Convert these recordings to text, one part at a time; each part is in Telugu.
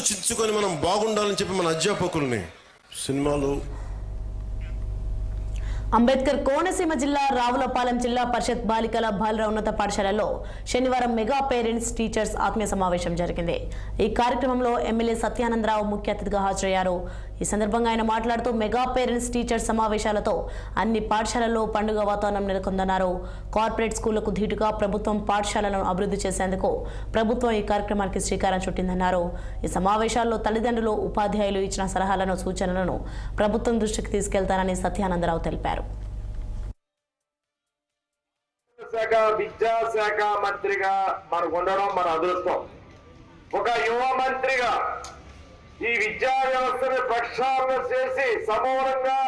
ఆలోచించుకొని మనం బాగుండాలని చెప్పి మన అధ్యాపకుల్ని సినిమాలు. అంబేద్కర్ కోనసీమ జిల్లా రావులపాలెం జిల్లా పరిషత్ బాలికల బాలుర ఉన్నత పాఠశాలలో శనివారం మెగా పేరెంట్స్ టీచర్స్ ఆత్మీయ సమావేశం జరిగింది. ఈ కార్యక్రమంలో ఎమ్మెల్యే సత్యానందరావు ముఖ్య అతిథిగా హాజరయ్యారు. ఈ సందర్భంగా ఆయన మాట్లాడుతూ మెగా పేరెంట్స్ టీచర్స్ సమావేశాలతో అన్ని పాఠశాలల్లో పండుగ వాతావరణం నెలకొందన్నారు. కార్పొరేట్ స్కూళ్లకు ధీటుగా ప్రభుత్వం పాఠశాలను అభివృద్ధి చేసేందుకు ప్రభుత్వం ఈ కార్యక్రమానికి శ్రీకారం చుట్టిందన్నారు. ఈ సమావేశాల్లో తల్లిదండ్రులు, ఉపాధ్యాయులు ఇచ్చిన సలహాలను, సూచనలను ప్రభుత్వం దృష్టికి తీసుకెళ్తానని సత్యానందరావు తెలిపారు. విద్యాశాఖ మంత్రిగా మనకు ఉండడం మన అదృష్టం. ఒక యువ మంత్రిగా ఈ విద్యా వ్యవస్థను ప్రక్షాళన చేసి సమూలంగా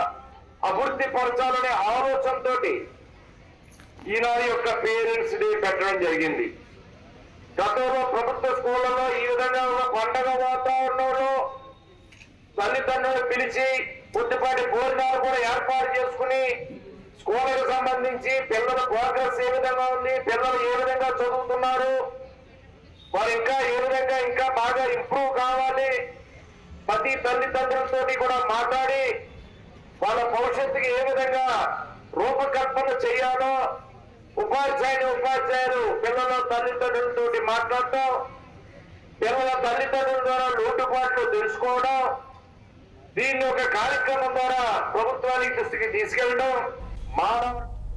అభివృద్ధి పరచాలనే ఆలోచనతో ఈనాడు యొక్క పేరెంట్స్ డే పెట్టడం జరిగింది. గతంలో ప్రభుత్వ స్కూళ్లలో ఈ విధంగా ఒక పండగ వాతావరణంలో తల్లిదండ్రులు పిలిచి కొద్దిపాటి భోజనాలు కూడా ఏర్పాటు చేసుకుని స్కూళ్లకు సంబంధించి పిల్లల ప్రోగ్రెస్ ఏ విధంగా ఉంది, పిల్లలు ఏ విధంగా చదువుతున్నారు, వారు ఇంకా ఏ విధంగా ఇంకా బాగా ఇంప్రూవ్ కావాలి, ప్రతి తల్లిదండ్రులతో కూడా మాట్లాడి వాళ్ళ భవిష్యత్తుకి ఏ విధంగా రూపకల్పన చేయాలో ఉపాధ్యాయులు పిల్లల తల్లిదండ్రులతో మాట్లాడటం, పిల్లల తల్లిదండ్రుల ద్వారా లోటుపాట్లు తెలుసుకోవడం, దీన్ని ఒక కార్యక్రమం ద్వారా ప్రభుత్వానికి దృష్టికి తీసుకెళ్ళడం మానవ